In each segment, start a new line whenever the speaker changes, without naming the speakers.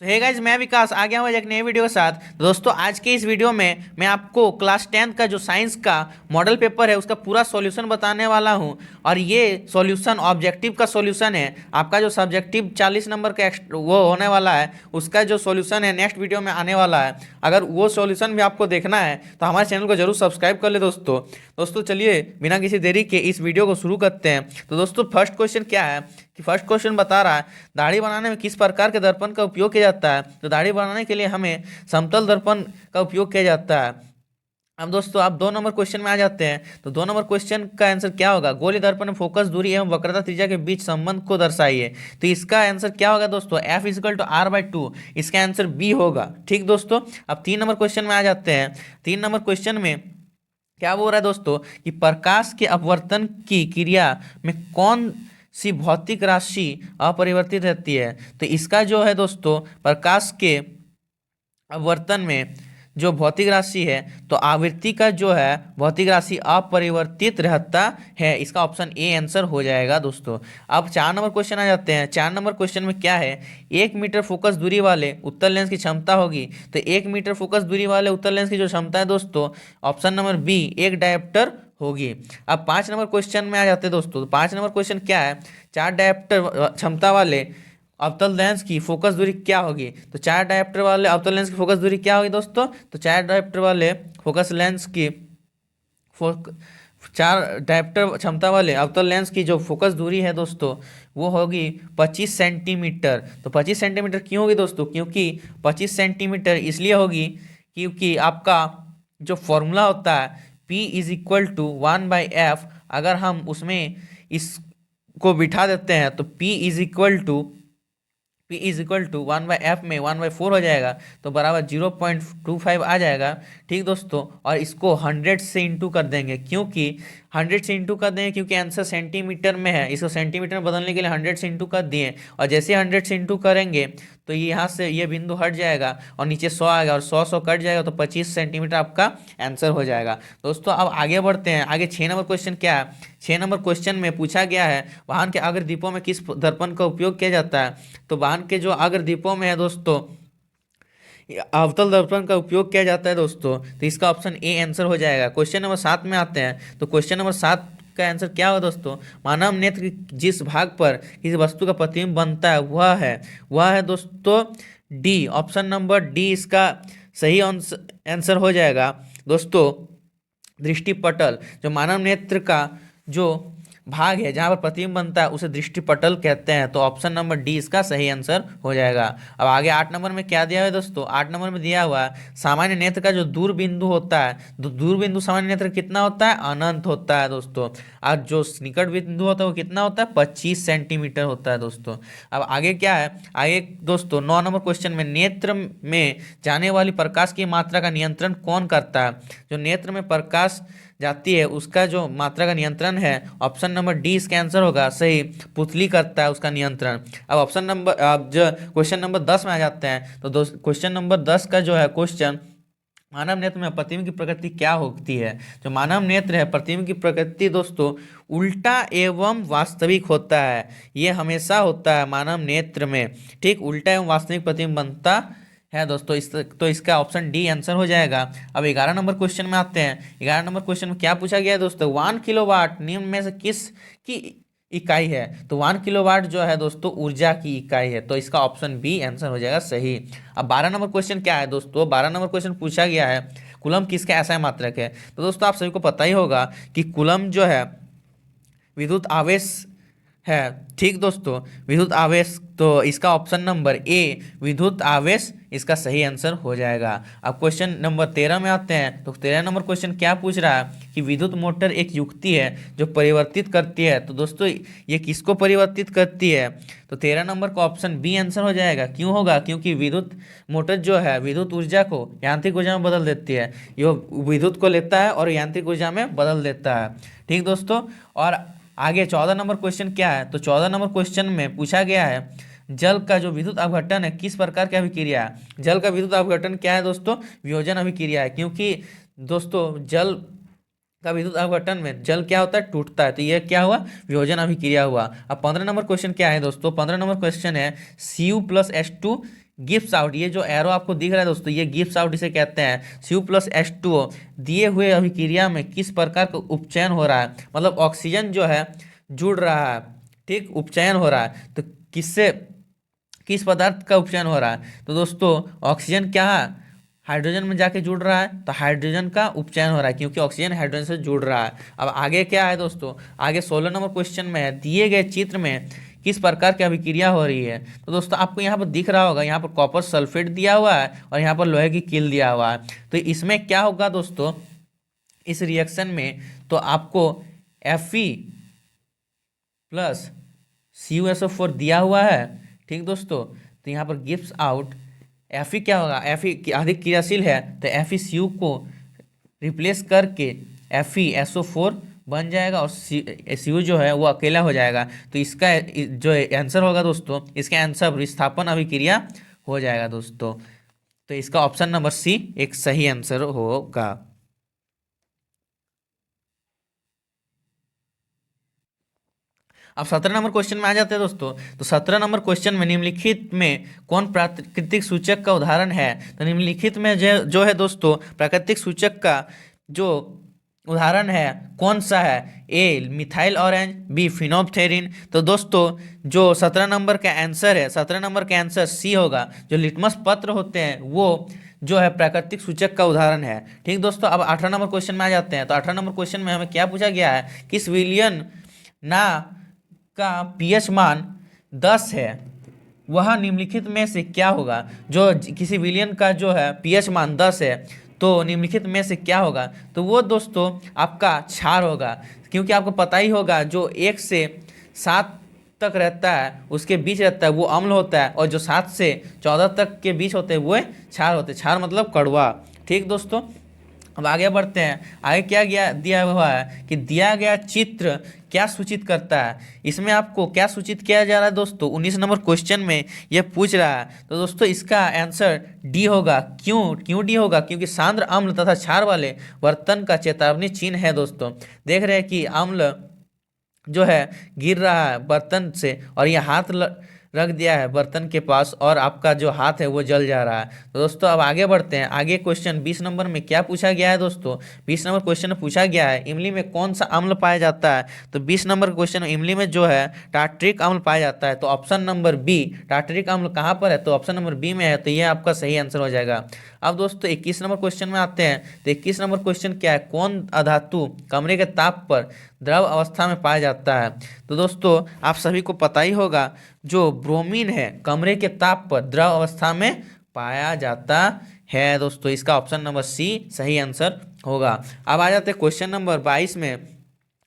तो hey guys, मैं विकास आ गया हूँ एक नए वीडियो के साथ। तो दोस्तों, आज के इस वीडियो में मैं आपको क्लास 10th का जो साइंस का मॉडल पेपर है उसका पूरा सॉल्यूशन बताने वाला हूँ। और ये सॉल्यूशन ऑब्जेक्टिव का सॉल्यूशन है। आपका जो सब्जेक्टिव 40 नंबर का वो होने वाला है, उसका जो सॉल्यूशन है नेक्स्ट वीडियो में आने वाला है। अगर वो सॉल्यूशन भी आपको देखना है तो हमारे चैनल को जरूर सब्सक्राइब कर ले दोस्तों। दोस्तों चलिए बिना किसी देरी के इस वीडियो को शुरू करते हैं। तो दोस्तों, फर्स्ट क्वेश्चन क्या है कि फर्स्ट क्वेश्चन बता रहा है दाढ़ी बनाने में किस प्रकार के दर्पण का उपयोग किया जाता है। तो दाढ़ी बनाने के लिए हमें समतल दर्पण का उपयोग किया जाता है। अब दोस्तों, आप 2 नंबर क्वेश्चन में आ जाते हैं। तो 2 नंबर क्वेश्चन का आंसर क्या होगा? गोली दर्पण में फोकस दूरी एवं वक्रता त्रिज्या के बीच संबंध को दर्शाइए। तो इसका आंसर क्या होगा दोस्तों? F=R/2। इसका आंसर बी होगा। ठीक दोस्तों, अब 3 नंबर क्वेश्चन में आ जाते हैं। 3 नंबर क्वेश्चन में क्या बोल रहा है दोस्तों कि प्रकाश के अपवर्तन की क्रिया में कौन सी भौतिक राशि अपरिवर्तित रहती है। तो इसका जो है दोस्तों, प्रकाश के अपवर्तन में जो भौतिक राशि है, तो आवृत्ति का जो है भौतिक राशि अपरिवर्तित रहता है। इसका ऑप्शन ए आंसर हो जाएगा दोस्तों। अब 4 नंबर क्वेश्चन आ जाते हैं। 4 नंबर क्वेश्चन में क्या है? 1 मीटर फोकस दूरी वाले उत्तल लेंस की क्षमता होगी। तो 1 मीटर फोकस दूरी वाले उत्तल लेंस की जो क्षमता है दोस्तों, ऑप्शन नंबर बी, एक डायोप्टर होगी। अब 5 नंबर क्वेश्चन में आ जाते हैं दोस्तों। तो 5 नंबर क्वेश्चन क्या है? 4 डायोप्टर क्षमता वाले अवतल लेंस की फोकस दूरी क्या होगी। तो 4 डायोप्टर वाले अवतल लेंस की फोकस दूरी क्या होगी दोस्तों? तो 4 डायोप्टर वाले फोकस लेंस की फोक 4 डायोप्टर क्षमता वाले अवतल लेंस की जो फोकस दूरी है दोस्तों, वो होगी 25 सेंटीमीटर। तो 25 सेंटीमीटर क्यों होगी दोस्तों? क्योंकि 25 सेंटीमीटर इसलिए होगी क्योंकि आपका जो फॉर्मूला होता है P=1/f, अगर हम उसमें इसको बिठा देते हैं तो P=1/f में 1/4 हो जाएगा, तो बराबर 0.25 आ जाएगा। ठीक दोस्तों, और इसको 100 से इंटू कर देंगे। क्योंकि 100 से इंटू कर देंगे क्योंकि आंसर सेंटीमीटर में है। इसको सेंटीमीटर में बदलने के लिए 100 से इंटू कर दिए, और जैसे 100 से इंटू करेंगे तो ये यहाँ से ये बिंदु हट जाएगा और नीचे 100 आएगा, और 100 कट जाएगा तो 25 सेंटीमीटर आपका आंसर हो जाएगा। दोस्तों अब आगे बढ़ते हैं। आगे 6 नंबर क्वेश्चन क्या है? 6 नंबर क्वेश्चन में पूछा गया है वाहन के अग्रदीपों में किस दर्पण का उपयोग किया जाता है। तो वाहन के जो अग्रदीपों में है दोस्तों, अवतल दर्पण का उपयोग किया जाता है दोस्तों। तो इसका ऑप्शन ए आंसर हो जाएगा। क्वेश्चन नंबर 7 में आते हैं। तो क्वेश्चन नंबर 7 का आंसर क्या होगा दोस्तों? मानव नेत्र की जिस भाग पर किसी वस्तु का प्रतिबिंब बनता है वह है दोस्तों डी। ऑप्शन नंबर डी इसका सही आंसर हो जाएगा दोस्तों। दृष्टिपटल, जो मानव नेत्र का जो भाग है जहाँ पर प्रतिबिंब बनता है उसे दृष्टिपटल कहते हैं। तो ऑप्शन नंबर डी इसका सही आंसर हो जाएगा। अब आगे 8 नंबर में क्या दिया हुआ है दोस्तों? 8 नंबर में दिया हुआ है सामान्य नेत्र का जो दूर बिंदु होता है, तो दूर बिंदु सामान्य नेत्र कितना होता है? अनंत होता है दोस्तों। और जो निकट बिंदु होता है वो कितना होता है? 25 सेंटीमीटर होता है दोस्तों। अब आगे क्या है? आगे दोस्तों 9 नंबर क्वेश्चन में नेत्र में जाने वाली प्रकाश की मात्रा का नियंत्रण कौन करता है। जो नेत्र में प्रकाश जाती है उसका जो मात्रा का नियंत्रण है, ऑप्शन नंबर डी इसका आंसर होगा सही। पुतली करता है उसका नियंत्रण। अब जो क्वेश्चन नंबर 10 में आ जाते हैं। तो क्वेश्चन नंबर 10 का जो है क्वेश्चन, मानव नेत्र में प्रतिबिंब की प्रकृति क्या होती है। जो मानव नेत्र है, प्रतिबिंब की प्रकृति दोस्तों उल्टा एवं वास्तविक होता है। ये हमेशा होता है मानव नेत्र में। ठीक, उल्टा एवं वास्तविक प्रतिबिंब बनता है दोस्तों। तो इसका ऑप्शन डी आंसर हो जाएगा। अब 11 नंबर क्वेश्चन में आते हैं। 11 नंबर क्वेश्चन में क्या पूछा गया है दोस्तों? 1 किलोवाट निम्न में से किस की इकाई है। तो 1 किलोवाट जो है दोस्तों ऊर्जा की इकाई है। तो इसका ऑप्शन बी आंसर हो जाएगा सही। अब 12 नंबर क्वेश्चन क्या है दोस्तों? 12 नंबर क्वेश्चन पूछा गया है कूलम किसका ऐसा मात्रक है। तो दोस्तों आप सभी को पता ही होगा कि कूलम जो है विद्युत आवेश है। ठीक दोस्तों, विद्युत आवेश। तो इसका ऑप्शन नंबर ए विद्युत आवेश इसका सही आंसर हो जाएगा। अब क्वेश्चन नंबर 13 में आते हैं। तो 13 नंबर क्वेश्चन क्या पूछ रहा है कि विद्युत मोटर एक युक्ति है जो परिवर्तित करती है। तो दोस्तों ये किसको परिवर्तित करती है? तो 13 नंबर का ऑप्शन बी आंसर हो जाएगा। क्यों होगा? क्योंकि विद्युत मोटर जो है विद्युत ऊर्जा को यांत्रिक ऊर्जा में बदल देती है। ये विद्युत को लेता है और यांत्रिक ऊर्जा में बदल देता है। ठीक दोस्तों, और आगे 14 नंबर क्वेश्चन क्या है? तो 14 नंबर क्वेश्चन में पूछा गया है जल का जो विद्युत अपघटन है किस प्रकार की अभिक्रिया है। जल का विद्युत अपघटन क्या है दोस्तों? वियोजन अभिक्रिया है। क्योंकि दोस्तों जल का विद्युत अपघटन में जल क्या होता है? टूटता है। तो ये क्या हुआ? वियोजन अभिक्रिया हुआ। अब 15 नंबर क्वेश्चन क्या है दोस्तों? 15 नंबर क्वेश्चन है Cu+H2 गिव्स आउट, ये जो एरो आपको दिख रहा है दोस्तों, ये गिव्स आउट इसे कहते हैं। Cu+H2O दिए हुए अभिक्रिया में किस प्रकार का उपचयन हो रहा है, मतलब ऑक्सीजन जो है जुड़ रहा है, ठीक, उपचयन हो रहा है, तो किससे, किस पदार्थ का उपचयन हो रहा है, तो दोस्तों ऑक्सीजन क्या है, हाइड्रोजन में जाके जुड़ रहा है, तो हाइड्रोजन का उपचयन हो रहा है क्योंकि ऑक्सीजन हाइड्रोजन से जुड़ रहा है। अब आगे क्या है दोस्तों, आगे 16 नंबर क्वेश्चन में है, दिए गए चित्र में किस प्रकार की अभिक्रिया हो रही है, तो दोस्तों आपको यहाँ पर दिख रहा होगा, यहाँ पर कॉपर सल्फेट दिया हुआ है और यहाँ पर लोहे की कील दिया हुआ है। तो इसमें क्या होगा दोस्तों, इस रिएक्शन में तो आपको Fe+CuSO4 दिया हुआ है, ठीक दोस्तों, तो यहाँ पर गिव्स आउट Fe क्या होगा, Fe अधिक क्रियाशील है तो FeCu को रिप्लेस करके FeSO4 बन जाएगा और Cu जो है वो अकेला हो जाएगा। तो इसका जो आंसर होगा दोस्तों, इसका आंसर विस्थापन अभिक्रिया हो जाएगा दोस्तों। तो इसका ऑप्शन नंबर सी एक सही आंसर होगा। अब 17 नंबर क्वेश्चन में आ जाते हैं दोस्तों। तो 17 नंबर क्वेश्चन में निम्नलिखित में कौन प्राकृतिक सूचक का उदाहरण है, तो निम्नलिखित में जो है दोस्तों प्राकृतिक सूचक का जो उदाहरण है कौन सा है, ए मिथाइल ऑरेंज, बी फिनोप्थेरिन। तो दोस्तों जो 17 नंबर का आंसर है, 17 नंबर का आंसर सी होगा। जो लिटमस पत्र होते हैं वो जो है प्राकृतिक सूचक का उदाहरण है, ठीक दोस्तों। अब 18 नंबर क्वेश्चन में आ जाते हैं। तो 18 नंबर क्वेश्चन में हमें क्या पूछा गया है, किस विलियन ना का पीएच मान 10 है, वह निम्नलिखित में से क्या होगा। जो किसी विलियन का जो है पीएच मान 10 है तो निम्नलिखित में से क्या होगा, तो वो दोस्तों आपका क्षार होगा, क्योंकि आपको पता ही होगा जो 1 से 7 तक रहता है उसके बीच रहता है वो अम्ल होता है, और जो 7 से 14 तक के बीच होते हैं वो क्षार होते हैं। क्षार मतलब कड़वा, ठीक दोस्तों। अब आगे बढ़ते हैं। आगे क्या गया दिया हुआ है कि दिया गया चित्र क्या सूचित करता है, इसमें आपको क्या सूचित किया जा रहा है दोस्तों, 19 नंबर क्वेश्चन में यह पूछ रहा है। तो दोस्तों इसका आंसर डी होगा। क्यों डी होगा, क्योंकि सांद्र अम्ल तथा क्षार वाले बर्तन का चेतावनी चिन्ह है दोस्तों। देख रहे हैं कि अम्ल जो है गिर रहा है बर्तन से और ये हाथ रख दिया है बर्तन के पास और आपका जो हाथ है वो जल जा रहा है। तो दोस्तों अब आगे बढ़ते हैं। आगे क्वेश्चन 20 नंबर में क्या पूछा गया है दोस्तों, 20 नंबर क्वेश्चन में पूछा गया है इमली में कौन सा अम्ल पाया जाता है। तो 20 नंबर क्वेश्चन में इमली में जो है टार्ट्रिक अम्ल पाया जाता है। तो ऑप्शन नंबर बी, टार्ट्रिक अम्ल कहाँ पर है, तो ऑप्शन नंबर बी में है, तो ये आपका सही आंसर हो जाएगा। अब दोस्तों 21 नंबर क्वेश्चन में आते हैं। तो 21 नंबर क्वेश्चन क्या है, कौन अधातु कमरे के ताप पर द्रव अवस्था में पाया जाता है। तो दोस्तों आप सभी को पता ही होगा जो ब्रोमीन है कमरे के ताप पर द्रव अवस्था में पाया जाता है दोस्तों। इसका ऑप्शन नंबर सी सही आंसर होगा। अब आ जाते हैं क्वेश्चन नंबर 22 में।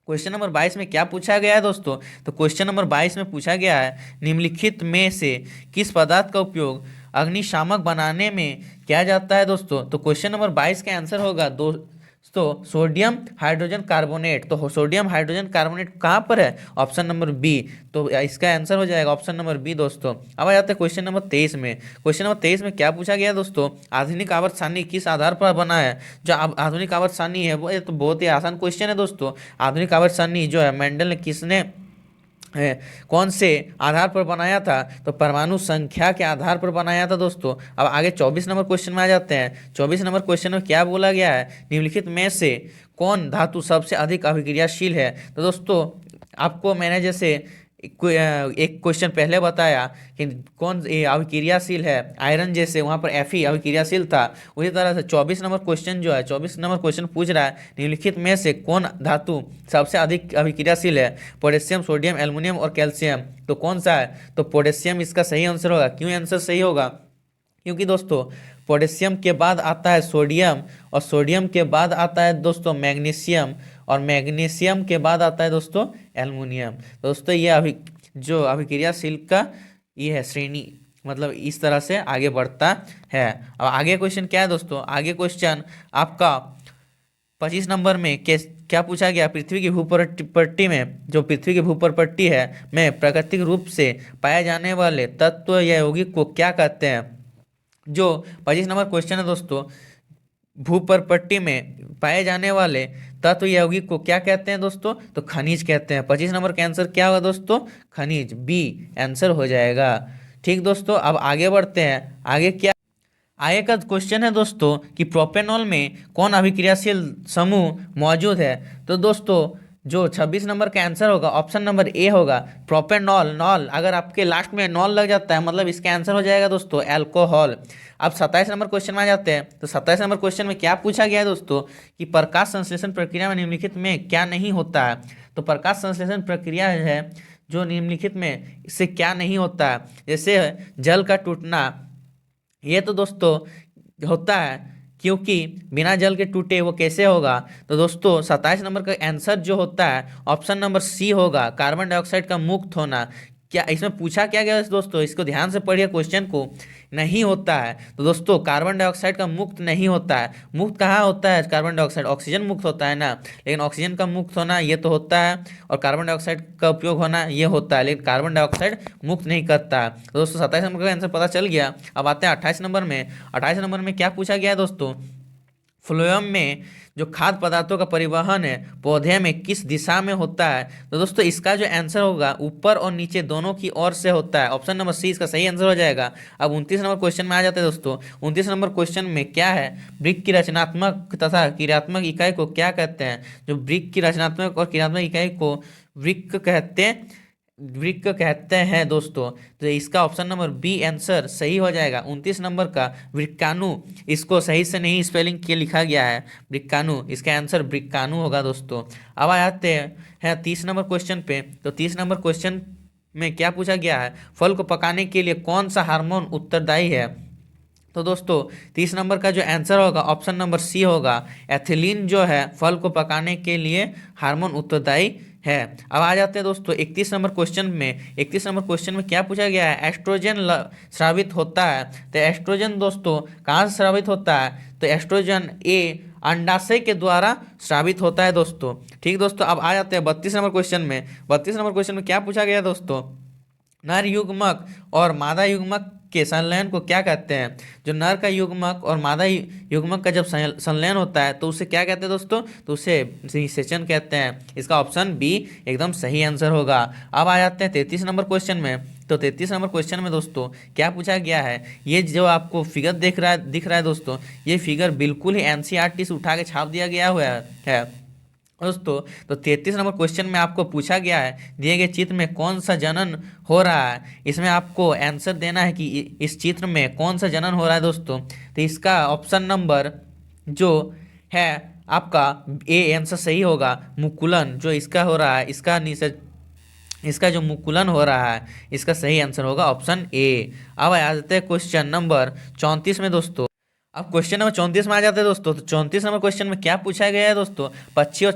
क्वेश्चन नंबर 22 में क्या पूछा गया है दोस्तों, तो क्वेश्चन नंबर 22 में पूछा गया है निम्नलिखित में से किस पदार्थ का उपयोग अग्निशामक बनाने में किया जाता है दोस्तों। तो क्वेश्चन नंबर 22 का आंसर होगा दोस्तों सोडियम हाइड्रोजन कार्बोनेट। तो सोडियम हाइड्रोजन कार्बोनेट कहाँ पर है, ऑप्शन नंबर बी, तो इसका आंसर हो जाएगा ऑप्शन नंबर बी दोस्तों। अब आ जाते हैं क्वेश्चन नंबर 23 में। क्वेश्चन नंबर 23 में क्या पूछा गया दोस्तों, आधुनिक आवर्त सारणी किस आधार पर बना है। जो आधुनिक आवर्त सारणी है वो तो बहुत ही आसान क्वेश्चन है दोस्तों। आधुनिक आवर्त सारणी जो है मेंडल ने किसने है कौन से आधार पर बनाया था, तो परमाणु संख्या के आधार पर बनाया था दोस्तों। अब आगे 24 नंबर क्वेश्चन में आ जाते हैं। 24 नंबर क्वेश्चन में क्या बोला गया है, निम्नलिखित में से कौन धातु सबसे अधिक अभिक्रियाशील है। तो दोस्तों आपको मैंने जैसे एक क्वेश्चन पहले बताया कि कौन अभिक्रियाशील है, आयरन जैसे वहाँ पर Fe अभिक्रियाशील था, उसी तरह से 24 नंबर क्वेश्चन जो है 24 नंबर क्वेश्चन पूछ रहा है निम्नलिखित में से कौन धातु सबसे अधिक अभिक्रियाशील है, पोटेशियम, सोडियम, एल्युमिनियम और कैल्शियम। तो कौन सा है, तो पोटेशियम इसका सही आंसर होगा। क्यों आंसर सही होगा, क्योंकि दोस्तों पोटेशियम के बाद आता है सोडियम और सोडियम के बाद आता है दोस्तों मैग्नीशियम और मैग्नीशियम के बाद आता है दोस्तों एल्युमिनियम। दोस्तों ये जो अभिक्रियाशील का ये है श्रेणी, मतलब इस तरह से आगे बढ़ता है। अब आगे क्वेश्चन क्या है दोस्तों, आगे क्वेश्चन आपका 25 नंबर में क्या पूछा गया, पृथ्वी की भूपट्टी में, जो पृथ्वी की भूपट्टी है में प्राकृतिक रूप से पाए जाने वाले तत्व या यौगिक को क्या कहते हैं। जो 25 नंबर क्वेश्चन है दोस्तों, भूपट्टी में पाए जाने वाले तत्व या यौगिक को क्या कहते हैं दोस्तों, तो खनिज कहते हैं। 25 नंबर का आंसर क्या होगा दोस्तों, खनिज, बी आंसर हो जाएगा। ठीक दोस्तों, अब आगे बढ़ते हैं। आगे क्या, आगे का क्वेश्चन है दोस्तों कि प्रोपेनॉल में कौन अभिक्रियाशील समूह मौजूद है। तो दोस्तों जो 26 नंबर का आंसर होगा ऑप्शन नंबर ए होगा, प्रोपेनॉल। नॉल, अगर आपके लास्ट में नॉल लग जाता है मतलब इसका आंसर हो जाएगा दोस्तों अल्कोहल। अब 27 नंबर क्वेश्चन में आ जाते हैं। तो 27 नंबर क्वेश्चन में क्या पूछा गया है दोस्तों कि प्रकाश संश्लेषण प्रक्रिया में निम्नलिखित में क्या नहीं होता है। तो प्रकाश संश्लेषण प्रक्रिया है जो निम्नलिखित में इससे क्या नहीं होता है, जैसे जल का टूटना, ये तो दोस्तों होता है, क्योंकि बिना जल के टूटे वो कैसे होगा। तो दोस्तों 27 नंबर का आंसर जो होता है ऑप्शन नंबर सी होगा, कार्बन डाइऑक्साइड का मुक्त होना। क्या इसमें पूछा क्या गया है दोस्तों, इसको ध्यान से पढ़िए क्वेश्चन को। नहीं होता है, तो दोस्तों कार्बन डाइऑक्साइड का मुक्त नहीं होता है। मुक्त कहाँ होता है कार्बन डाइऑक्साइड, ऑक्सीजन मुक्त होता है ना, लेकिन ऑक्सीजन का मुक्त होना ये तो होता है, और कार्बन डाइऑक्साइड का उपयोग होना ये होता है, लेकिन कार्बन डाइऑक्साइड मुक्त नहीं करता है। तो दोस्तों 27 नंबर का आंसर पता चल गया। अब आते हैं 28 नंबर में। 28 नंबर में क्या पूछा गया है दोस्तों, फ्लोएम में जो खाद्य पदार्थों का परिवहन है पौधे में किस दिशा में होता है। तो दोस्तों इसका जो आंसर होगा ऊपर और नीचे दोनों की ओर से होता है, ऑप्शन नंबर सी इसका सही आंसर हो जाएगा। अब 29 नंबर क्वेश्चन में आ जाते हैं दोस्तों। 29 नंबर क्वेश्चन में क्या है, वृक्क की रचनात्मक तथा क्रियात्मक इकाई को क्या कहते हैं। जो वृक्क की रचनात्मक और क्रियात्मक इकाई को वृक्क कहते हैं दोस्तों। तो इसका ऑप्शन नंबर बी आंसर सही हो जाएगा। 29 नंबर का वृक्काणु, इसको सही से नहीं स्पेलिंग के लिखा गया है वृक्काणु, इसका आंसर वृक्काणु होगा दोस्तों। अब आ जाते हैं 30 नंबर क्वेश्चन पे। तो 30 नंबर क्वेश्चन में क्या पूछा गया है, फल को पकाने के लिए कौन सा हार्मोन उत्तरदायी है। तो दोस्तों 30 नंबर का जो आंसर होगा ऑप्शन नंबर सी होगा, एथिलीन जो है फल को पकाने के लिए हार्मोन उत्तरदायी है। अब आ जाते हैं दोस्तों 31 नंबर क्वेश्चन में। 31 नंबर क्वेश्चन में क्या पूछा गया है, एस्ट्रोजन स्रावित होता है। तो एस्ट्रोजन दोस्तों कहाँ से स्रावित होता है, तो एस्ट्रोजन ए अंडाशय के द्वारा स्रावित होता है दोस्तों। ठीक दोस्तों, अब आ जाते हैं 32 नंबर क्वेश्चन में। 32 नंबर क्वेश्चन में क्या पूछा गया दोस्तों, नर युग्मक और मादा युग्मक के संलयन को क्या कहते हैं। जो नर का युग्मक और मादा युग्मक का जब संलयन होता है तो उसे क्या कहते हैं दोस्तों, तो उसे निषेचन कहते हैं। इसका ऑप्शन बी एकदम सही आंसर होगा। अब आ जाते हैं 33 नंबर क्वेश्चन में। तो 33 नंबर क्वेश्चन में दोस्तों क्या पूछा गया है, ये जो आपको फिगर दिख रहा है दोस्तों, ये फिगर बिल्कुल ही एनसीईआरटी से उठा के छाप दिया गया हुआ है दोस्तों। तो 33 नंबर क्वेश्चन में आपको पूछा गया है दिए गए चित्र में कौन सा जनन हो रहा है। इसमें आपको आंसर देना है कि इस चित्र में कौन सा जनन हो रहा है दोस्तों। तो इसका ऑप्शन नंबर जो है आपका ए आंसर सही होगा, मुकुलन जो इसका हो रहा है, इसका जो मुकुलन हो रहा है इसका सही आंसर होगा ऑप्शन ए। अब आ जाते हैं क्वेश्चन नंबर 34 में दोस्तों। अब क्वेश्चन नंबर 34 में आ जाते हैं दोस्तों। तो 34 नंबर क्वेश्चन में क्या पूछा गया है दोस्तों, पक्षी और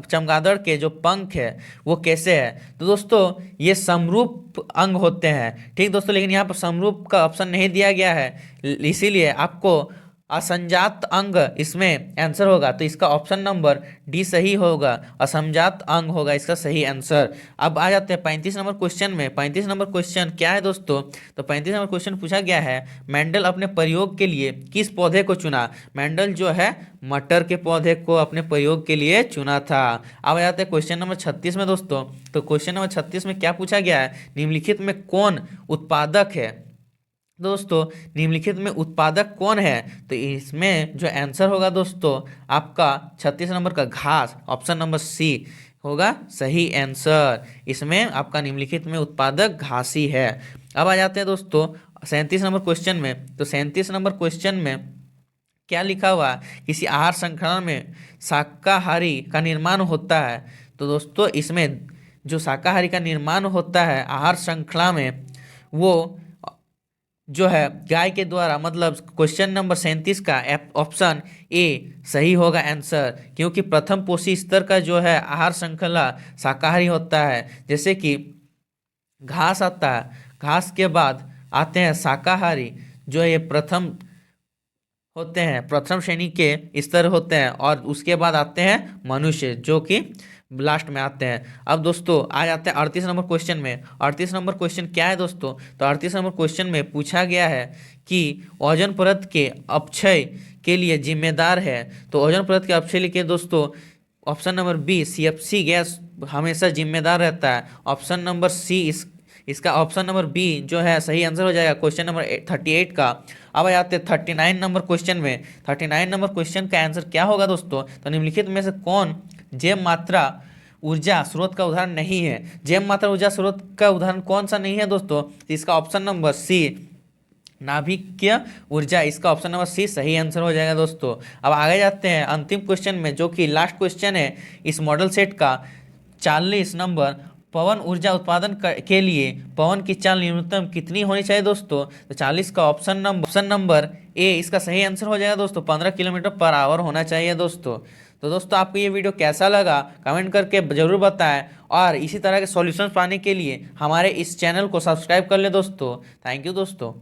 चमगादड़ के जो पंख है वो कैसे है। तो दोस्तों ये समरूप अंग होते हैं, ठीक दोस्तों, लेकिन यहाँ पर समरूप का ऑप्शन नहीं दिया गया है, इसीलिए आपको असंजात अंग इसमें आंसर होगा। तो इसका ऑप्शन नंबर डी सही होगा, असंजात अंग होगा इसका सही आंसर। अब आ जाते हैं 35 नंबर क्वेश्चन में। 35 नंबर क्वेश्चन क्या है दोस्तों, तो 35 नंबर क्वेश्चन पूछा गया है, मेंडल अपने प्रयोग के लिए किस पौधे को चुना। मेंडल जो है मटर के पौधे को अपने प्रयोग के लिए चुना था। अब आ जाते हैं क्वेश्चन नंबर 36 में दोस्तों। तो क्वेश्चन नंबर 36 में क्या पूछा गया है, निम्नलिखित में कौन उत्पादक है। दोस्तों निम्नलिखित में उत्पादक कौन है, तो इसमें जो आंसर होगा दोस्तों आपका 36 नंबर का घास, ऑप्शन नंबर सी होगा सही आंसर। इसमें आपका निम्नलिखित में उत्पादक घास ही है। अब आ जाते हैं दोस्तों 37 नंबर क्वेश्चन में। तो 37 नंबर क्वेश्चन में क्या लिखा हुआ, किसी आहार श्रृंखला में शाकाहारी का निर्माण होता है। तो दोस्तों इसमें जो शाकाहारी का निर्माण होता है आहार श्रृंखला में, वो जो है गाय के द्वारा, मतलब क्वेश्चन नंबर 37 का ऑप्शन ए सही होगा आंसर, क्योंकि प्रथम पोषी स्तर का जो है आहार श्रृंखला शाकाहारी होता है। जैसे कि घास आता है, घास के बाद आते हैं शाकाहारी, जो ये प्रथम होते हैं, प्रथम श्रेणी के स्तर होते हैं, और उसके बाद आते हैं मनुष्य जो कि लास्ट में आते हैं। अब दोस्तों आ जाते हैं 38 नंबर क्वेश्चन में। 38 नंबर क्वेश्चन क्या है दोस्तों, तो 38 नंबर क्वेश्चन में पूछा गया है कि ओजोन परत के अपक्षय के लिए जिम्मेदार है। तो ओजोन परत के अपक्षय के लिए दोस्तों option number B CFC gas हमेशा जिम्मेदार रहता है, ऑप्शन नंबर सी इसका ऑप्शन नंबर बी जो है सही आंसर हो जाएगा क्वेश्चन नंबर 38 का। अब आ जाते हैं 39 नंबर क्वेश्चन में। 39 नंबर क्वेश्चन का आंसर क्या होगा दोस्तों? तो निम्नलिखित में से कौन जैव मात्रा ऊर्जा स्रोत का उदाहरण नहीं है? जैव मात्रा ऊर्जा स्रोत का उदाहरण कौन सा नहीं है दोस्तों? इसका ऑप्शन नंबर सी नाभिकीय ऊर्जा, इसका ऑप्शन नंबर सी सही आंसर हो जाएगा दोस्तों। अब आगे जाते हैं अंतिम क्वेश्चन में, जो कि लास्ट क्वेश्चन है इस मॉडल सेट का। 40 नंबर, पवन ऊर्जा उत्पादन के लिए पवन की चाल न्यूनतम कितनी होनी चाहिए दोस्तों? तो 40 का ऑप्शन नंबर ए इसका सही आंसर हो जाएगा दोस्तों, 15 किलोमीटर पर आवर होना चाहिए दोस्तों। तो दोस्तों आपको ये वीडियो कैसा लगा कमेंट करके ज़रूर बताएं, और इसी तरह के सॉल्यूशंस पाने के लिए हमारे इस चैनल को सब्सक्राइब कर ले दोस्तों। थैंक यू दोस्तों।